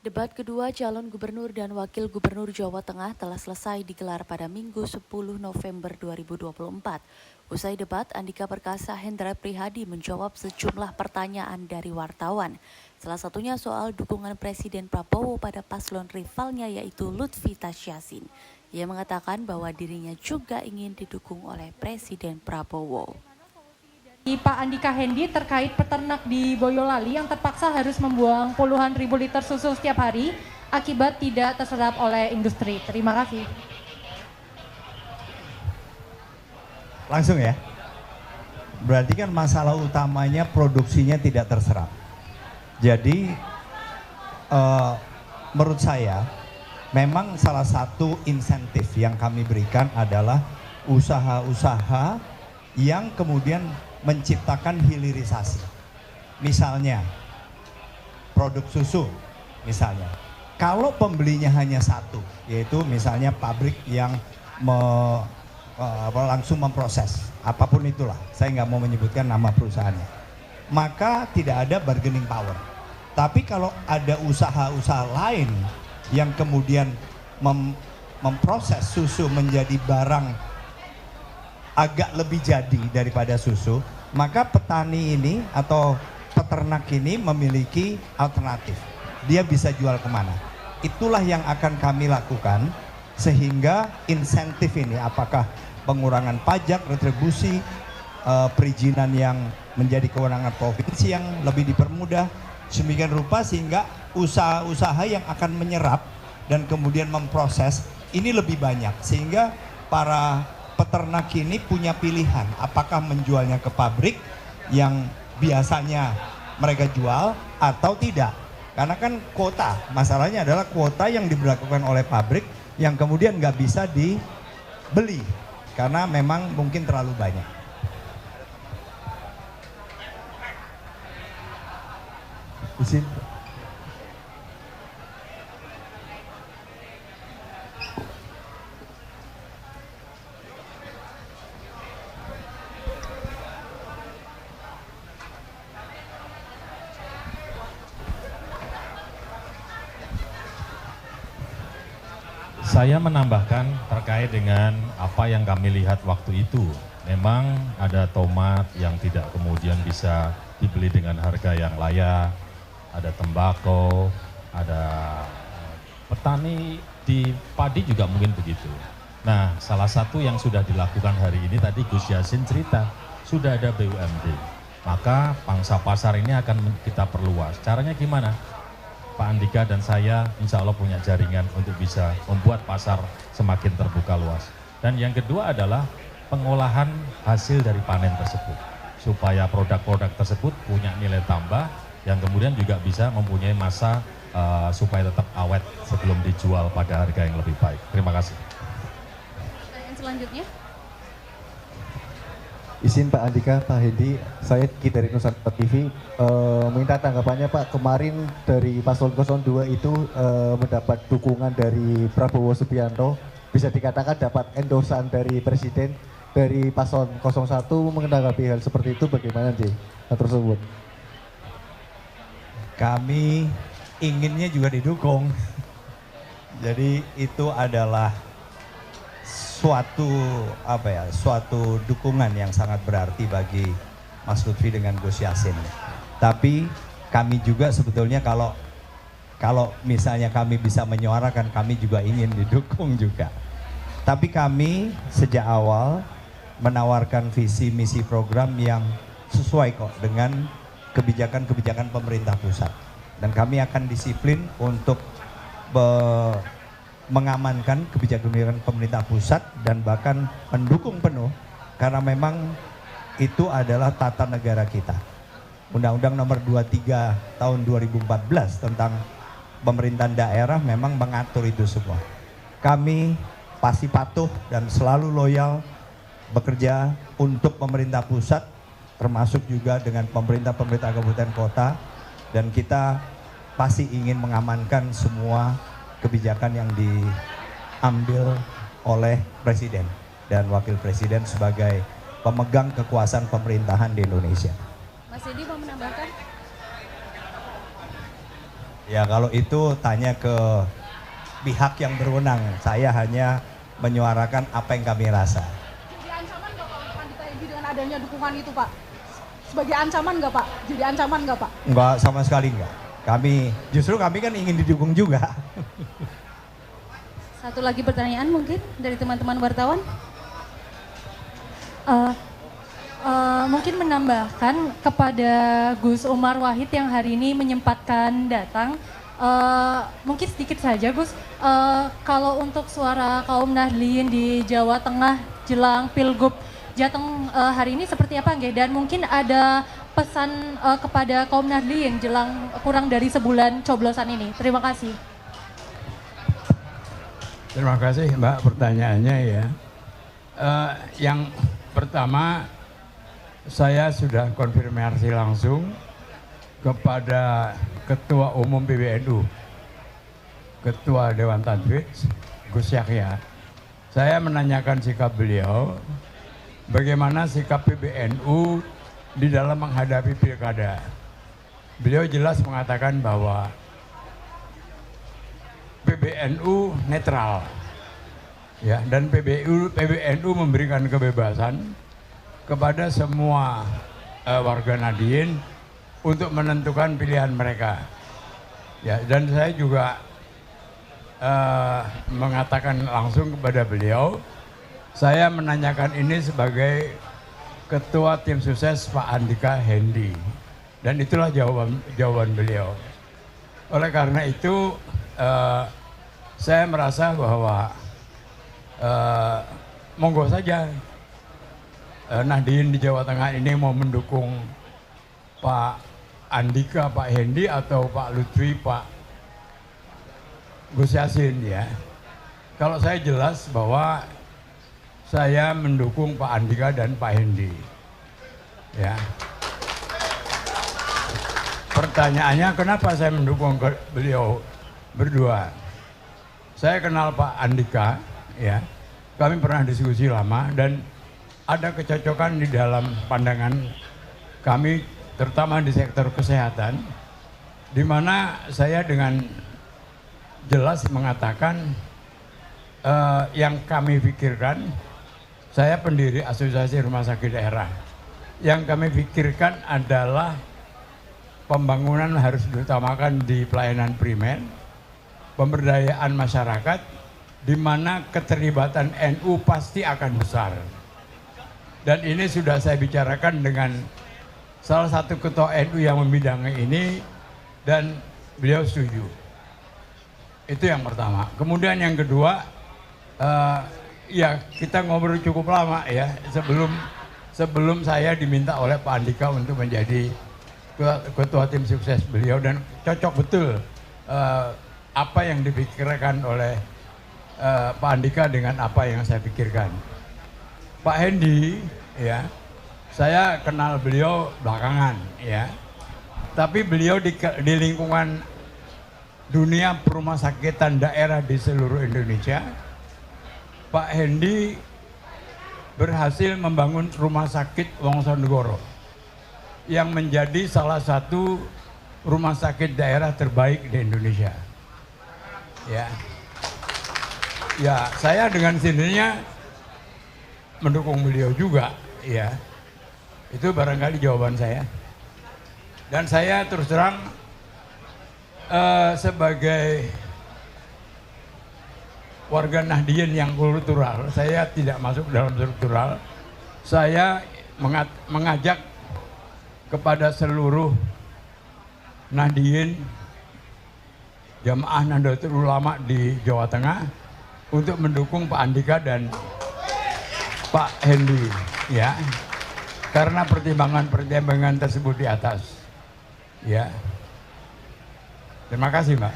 Debat kedua calon gubernur dan wakil gubernur Jawa Tengah telah selesai digelar pada Minggu 10 November 2024. Usai debat, Andika Perkasa Hendra Prihadi menjawab sejumlah pertanyaan dari wartawan. Salah satunya soal dukungan Presiden Prabowo pada paslon rivalnya yaitu Lutfi Tasyasin. Ia mengatakan bahwa dirinya juga ingin didukung oleh Presiden Prabowo. Pak Andika Hendi terkait peternak di Boyolali yang terpaksa harus membuang puluhan ribu liter susu setiap hari akibat tidak terserap oleh industri. Terima kasih. Langsung ya. Berarti kan masalah utamanya produksinya tidak terserap. Jadi menurut saya memang salah satu insentif yang kami berikan adalah usaha-usaha yang kemudian menciptakan hilirisasi. Misalnya produk susu misalnya. Kalau pembelinya hanya satu, yaitu misalnya pabrik yang langsung memproses, apapun itulah, saya nggak mau menyebutkan nama perusahaannya, maka tidak ada bargaining power. Tapi kalau ada usaha-usaha lain yang kemudian memproses susu menjadi barang agak lebih jadi daripada susu, maka petani ini atau peternak ini memiliki alternatif. Dia bisa jual kemana. Itulah yang akan kami lakukan sehingga insentif ini, apakah pengurangan pajak, retribusi, perizinan yang menjadi kewenangan provinsi yang lebih dipermudah, sedemikian rupa sehingga usaha-usaha yang akan menyerap dan kemudian memproses ini lebih banyak, sehingga para peternak ini punya pilihan apakah menjualnya ke pabrik yang biasanya mereka jual atau tidak. Karena kan kuota, masalahnya adalah kuota yang diberlakukan oleh pabrik yang kemudian nggak bisa dibeli karena memang mungkin terlalu banyak. Izin. Saya menambahkan terkait dengan apa yang kami lihat waktu itu. Memang ada tomat yang tidak kemudian bisa dibeli dengan harga yang layak, ada tembakau, ada petani di padi juga mungkin begitu. Nah, salah satu yang sudah dilakukan hari ini tadi Gus Yassin cerita, sudah ada BUMD. Maka pangsa pasar ini akan kita perluas. Caranya gimana? Pak Andika dan saya insya Allah punya jaringan untuk bisa membuat pasar semakin terbuka luas. Dan yang kedua adalah pengolahan hasil dari panen tersebut. Supaya produk-produk tersebut punya nilai tambah yang kemudian juga bisa mempunyai masa supaya tetap awet sebelum dijual pada harga yang lebih baik. Terima kasih. Pertanyaan selanjutnya. Izin Pak Andika, Pak Hendi, saya Ki dari Nusantara TV, minta tanggapannya Pak. Kemarin dari paslon 02 itu mendapat dukungan dari Prabowo Subianto, bisa dikatakan dapat endorsan dari Presiden. Dari paslon 01 menanggapi hal seperti itu bagaimana sih tersebut? Kami inginnya juga didukung. Jadi itu adalah suatu dukungan yang sangat berarti bagi Mas Lutfi dengan Gus Yassin. Tapi kami juga sebetulnya kalau misalnya kami bisa menyuarakan, kami juga ingin didukung juga. Tapi kami sejak awal menawarkan visi misi program yang sesuai kok dengan kebijakan-kebijakan pemerintah pusat. Dan kami akan disiplin untuk mengamankan kebijakan pemerintah pusat dan bahkan mendukung penuh karena memang itu adalah tata negara kita. Undang-Undang nomor 23 tahun 2014 tentang pemerintahan daerah memang mengatur itu semua. Kami pasti patuh dan selalu loyal bekerja untuk pemerintah pusat termasuk juga dengan pemerintah kabupaten kota, dan kita pasti ingin mengamankan semua kebijakan yang diambil oleh Presiden dan Wakil Presiden sebagai pemegang kekuasaan pemerintahan di Indonesia. Mas Edi mau menambahkan? Ya kalau itu tanya ke pihak yang berwenang. Saya hanya menyuarakan apa yang kami rasa. Jadi ancaman nggak Pak untuk Andika Hendy dengan adanya dukungan itu Pak? Sebagai ancaman nggak Pak? Jadi ancaman nggak Pak? Enggak, sama sekali enggak. Justru kami kan ingin didukung juga. Satu lagi pertanyaan mungkin dari teman-teman wartawan. Mungkin menambahkan kepada Gus Umar Wahid yang hari ini menyempatkan datang. Mungkin sedikit saja Gus, kalau untuk suara kaum Nahdliyin di Jawa Tengah jelang Pilgub Jateng hari ini seperti apa nggih? Dan mungkin ada pesan kepada kaum Nahdliyin jelang kurang dari sebulan coblosan ini. Terima kasih. Terima kasih Mbak pertanyaannya ya. Yang pertama, saya sudah konfirmasi langsung kepada Ketua Umum PBNU, Ketua Dewan Tanfidz, Gus Yahya. Saya menanyakan sikap beliau, bagaimana sikap PBNU di dalam menghadapi pilkada. Beliau jelas mengatakan bahwa PBNU netral, ya, dan PBNU memberikan kebebasan kepada semua warga Nahdliyin untuk menentukan pilihan mereka. Ya, dan saya juga mengatakan langsung kepada beliau, saya menanyakan ini sebagai Ketua Tim Sukses Pak Andika Hendy, dan itulah jawaban beliau. Oleh karena itu, saya merasa bahwa monggo saja Nahdliyin di Jawa Tengah ini mau mendukung Pak Andika, Pak Hendy, atau Pak Lutfi, Pak Gus Yassin ya. Kalau saya jelas bahwa saya mendukung Pak Andika dan Pak Hendy. Ya. Pertanyaannya kenapa saya mendukung beliau berdua? Saya kenal Pak Andika ya. Kami pernah diskusi lama dan ada kecocokan di dalam pandangan kami, terutama di sektor kesehatan, di mana saya dengan jelas mengatakan yang kami pikirkan, saya pendiri Asosiasi Rumah Sakit Daerah, yang kami pikirkan adalah pembangunan harus diutamakan di pelayanan primer, pemberdayaan masyarakat, di mana keterlibatan NU pasti akan besar. Dan ini sudah saya bicarakan dengan salah satu ketua NU yang membidangi ini, dan beliau setuju. Itu yang pertama. Kemudian yang kedua, ya kita ngobrol cukup lama ya sebelum saya diminta oleh Pak Andika untuk menjadi ketua tim sukses beliau, dan cocok betul apa yang dipikirkan oleh Pak Andika dengan apa yang saya pikirkan. Pak Hendy ya, saya kenal beliau belakangan ya, tapi beliau di lingkungan dunia perumahasakitan daerah di seluruh Indonesia, Pak Hendy berhasil membangun rumah sakit Wongsonegoro yang menjadi salah satu rumah sakit daerah terbaik di Indonesia. Ya, saya dengan sendirinya mendukung beliau juga, ya. Itu barangkali jawaban saya. Dan saya terus terang sebagai warga Nahdliyin yang kultural, saya tidak masuk dalam struktural. Saya mengajak kepada seluruh Nahdliyin, Jamaah Nahdlatul Ulama di Jawa Tengah untuk mendukung Pak Andika dan Pak Hendy, ya, karena pertimbangan-pertimbangan tersebut di atas, ya. Terima kasih, Mbak.